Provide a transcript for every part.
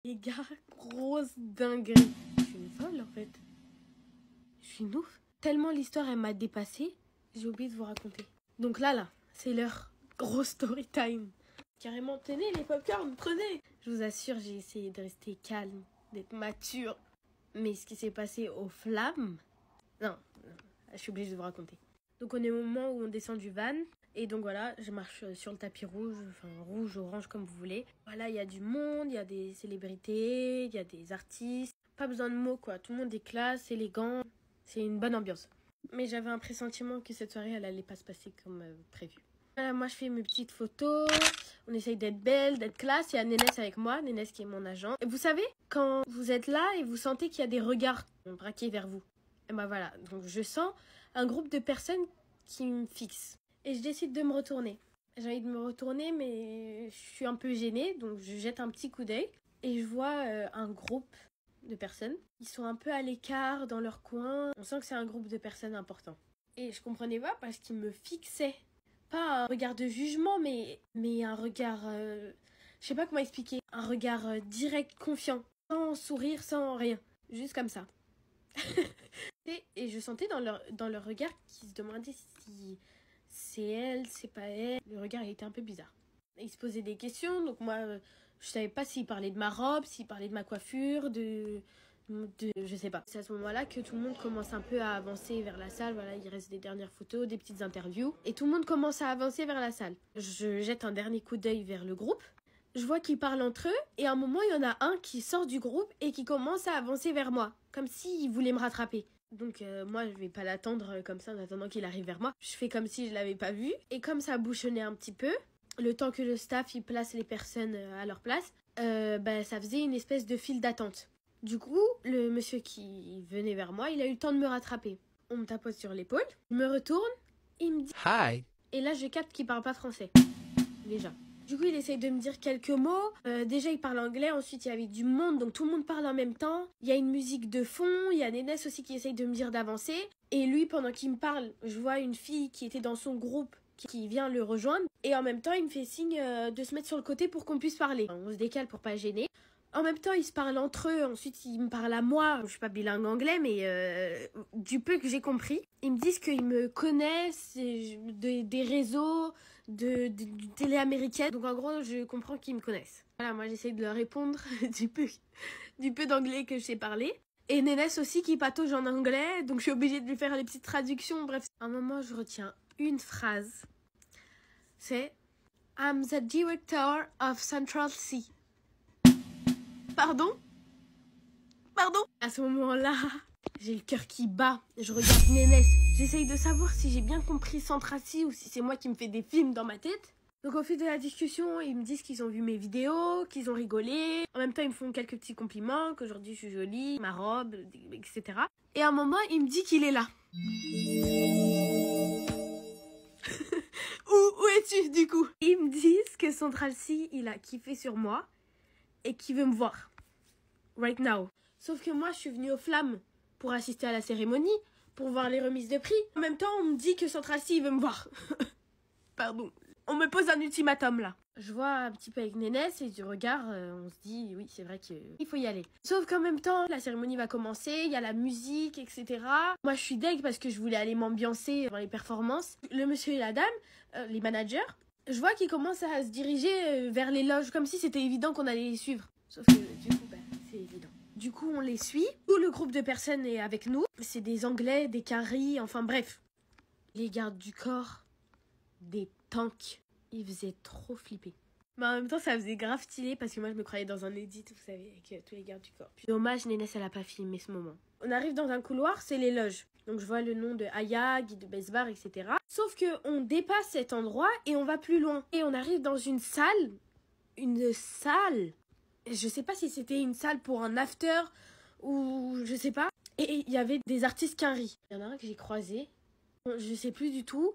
Les gars, grosse dinguerie. Je suis une folle en fait. Je suis une ouf. Tellement l'histoire elle m'a dépassée, j'ai oublié de vous raconter. Donc là, c'est l'heure. Grosse story time. Carrément, tenez les popcorn, prenez. Je vous assure, j'ai essayé de rester calme, d'être mature. Mais ce qui s'est passé aux flammes... Non, je suis obligée de vous raconter. Donc on est au moment où on descend du van. Et donc voilà, je marche sur le tapis rouge, enfin rouge, orange, comme vous voulez. Voilà, il y a du monde, il y a des célébrités, il y a des artistes. Pas besoin de mots quoi, tout le monde est classe, élégant. C'est une bonne ambiance. Mais j'avais un pressentiment que cette soirée, elle allait pas se passer comme prévu. Voilà, moi je fais mes petites photos, on essaye d'être belle, d'être classe. Il y a Nénès avec moi, Nénès qui est mon agent. Et vous savez, quand vous êtes là et vous sentez qu'il y a des regards braqués vers vous. Et ben voilà, donc je sens un groupe de personnes qui me fixent. Et je décide de me retourner. J'ai envie de me retourner, mais je suis un peu gênée, donc je jette un petit coup d'œil. Et je vois un groupe de personnes. Ils sont un peu à l'écart dans leur coin. On sent que c'est un groupe de personnes important. Et je comprenais pas parce qu'ils me fixaient. Pas un regard de jugement, mais un regard... je sais pas comment expliquer. Un regard direct, confiant. Sans sourire, sans rien. Juste comme ça. Et je sentais dans leur regard qu'ils se demandaient si c'est elle, c'est pas elle. Le regard il était un peu bizarre. Ils se posaient des questions, donc moi je savais pas s'ils parlaient de ma robe, s'ils parlaient de ma coiffure, je sais pas. C'est à ce moment-là que tout le monde commence un peu à avancer vers la salle. Voilà, il reste des dernières photos, des petites interviews. Et tout le monde commence à avancer vers la salle. Je jette un dernier coup d'œil vers le groupe. Je vois qu'ils parlent entre eux. Et à un moment, il y en a un qui sort du groupe et qui commence à avancer vers moi. Comme s'il voulait me rattraper. Donc moi, je vais pas l'attendre comme ça en attendant qu'il arrive vers moi. Je fais comme si je l'avais pas vu. Et comme ça bouchonnait un petit peu, le temps que le staff il place les personnes à leur place, ça faisait une espèce de file d'attente. Du coup, le monsieur qui venait vers moi, il a eu le temps de me rattraper. On me tapote sur l'épaule, je me retourne, il me dit « Hi !» Et là, je capte qu'il parle pas français. Déjà. Du coup, il essaye de me dire quelques mots. Déjà, il parle anglais. Ensuite, il y avait du monde. Donc, tout le monde parle en même temps. Il y a une musique de fond. Il y a Nénès aussi qui essaye de me dire d'avancer. Et lui, pendant qu'il me parle, je vois une fille qui était dans son groupe qui vient le rejoindre. Et en même temps, il me fait signe de se mettre sur le côté pour qu'on puisse parler. On se décale pour pas gêner. En même temps, ils se parlent entre eux. Ensuite, ils me parlent à moi. Je suis pas bilingue anglais, mais du peu que j'ai compris. Ils me disent qu'ils me connaissent des réseaux, de télé américaine. Donc, en gros, je comprends qu'ils me connaissent. Voilà, moi, j'essaie de leur répondre du peu d'anglais que je sais parler. Et Nénès aussi qui patauge en anglais. Donc, je suis obligée de lui faire les petites traductions. Bref, à un moment, je retiens une phrase. C'est « I'm the director of Central C ». Pardon ? À ce moment-là, j'ai le cœur qui bat. Je regarde Nénès. J'essaye de savoir si j'ai bien compris Central C ou si c'est moi qui me fais des films dans ma tête. Donc au fil de la discussion, ils me disent qu'ils ont vu mes vidéos, qu'ils ont rigolé. En même temps, ils me font quelques petits compliments, qu'aujourd'hui je suis jolie, ma robe, etc. Et à un moment, il me dit qu'il est là. Où es-tu du coup ? Ils me disent que Central C, il a kiffé sur moi et qu'il veut me voir. Right now. Sauf que moi, je suis venue aux flammes pour assister à la cérémonie, pour voir les remises de prix. En même temps, on me dit que Central C, il veut me voir. Pardon. On me pose un ultimatum, là. Je vois un petit peu avec Nénès et du regard, on se dit, oui, c'est vrai qu'il faut y aller. Sauf qu'en même temps, la cérémonie va commencer, il y a la musique, etc. Moi, je suis deg parce que je voulais aller m'ambiancer dans les performances. Le monsieur et la dame, les managers, je vois qu'ils commencent à se diriger vers les loges, comme si c'était évident qu'on allait les suivre. Sauf que, du coup, c'est évident. Du coup, on les suit. Tout le groupe de personnes est avec nous. C'est des Anglais, des Caris, enfin bref. Les gardes du corps, des tanks, ils faisaient trop flipper. Mais en même temps, ça faisait grave stylé parce que moi, je me croyais dans un edit, vous savez, avec tous les gardes du corps. Puis, dommage, Nénès, elle a pas filmé ce moment. On arrive dans un couloir, c'est les loges. Donc, je vois le nom de Aya, Guy de Besbar, etc. Sauf qu'on dépasse cet endroit et on va plus loin. Et on arrive dans une salle. Une salle. Je sais pas si c'était une salle pour un after ou je sais pas. Et il y avait des artistes Quinri. Il y en a un que j'ai croisé. Je sais plus du tout.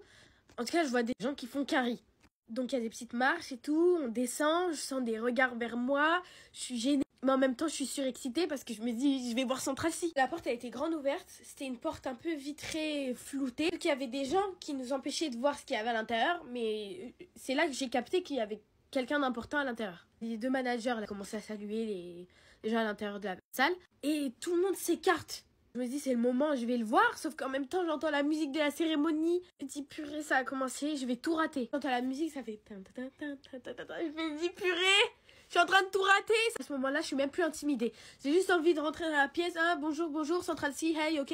En tout cas, je vois des gens qui font Quinri. Donc il y a des petites marches et tout. On descend. Je sens des regards vers moi. Je suis gênée. Mais en même temps, je suis surexcitée parce que je me dis, je vais voir Central C. La porte a été grande ouverte. C'était une porte un peu vitrée, floutée. Donc il y avait des gens qui nous empêchaient de voir ce qu'il y avait à l'intérieur. Mais c'est là que j'ai capté qu'il y avait quelqu'un d'important à l'intérieur. Les deux managers là, commencé à saluer les gens à l'intérieur de la salle. Et tout le monde s'écarte. Je me dis, c'est le moment, je vais le voir. Sauf qu'en même temps, j'entends la musique de la cérémonie. Je me dis, purée, ça a commencé, je vais tout rater. J'entends la musique, ça fait... Je me dis, purée, je suis en train de tout rater. À ce moment-là, je suis même plus intimidée. J'ai juste envie de rentrer dans la pièce. Ah, bonjour, bonjour, Central C, hey, ok.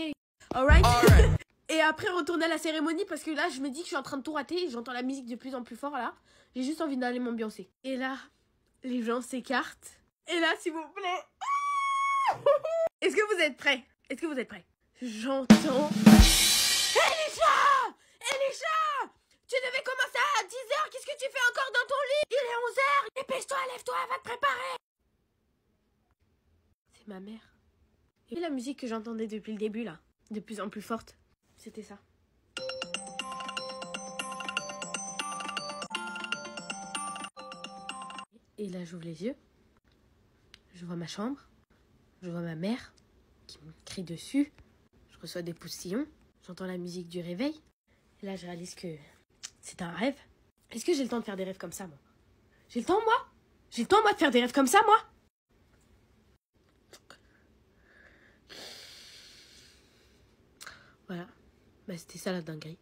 Alright. Et après, retourner à la cérémonie parce que là, je me dis que je suis en train de tout rater. J'entends la musique de plus en plus fort, là. J'ai juste envie d'aller m'ambiancer. Et là, les gens s'écartent. Et là, s'il vous plaît... Est-ce que vous êtes prêts? Est-ce que vous êtes prêts? J'entends... Elisha! Elisha! Tu devais commencer à 10h. Qu'est-ce que tu fais encore dans ton lit? Il est 11h. Dépêche-toi, lève-toi, va te préparer. C'est ma mère. Et la musique que j'entendais depuis le début, là, de plus en plus forte, c'était ça. Et là, j'ouvre les yeux. Je vois ma chambre. Je vois ma mère qui me crie dessus. Je reçois des postillons. J'entends la musique du réveil. Et là, je réalise que c'est un rêve. Est-ce que j'ai le temps de faire des rêves comme ça, moi? J'ai le temps, moi? J'ai le temps, moi, de faire des rêves comme ça, moi? Voilà. Bah, c'était ça, la dinguerie.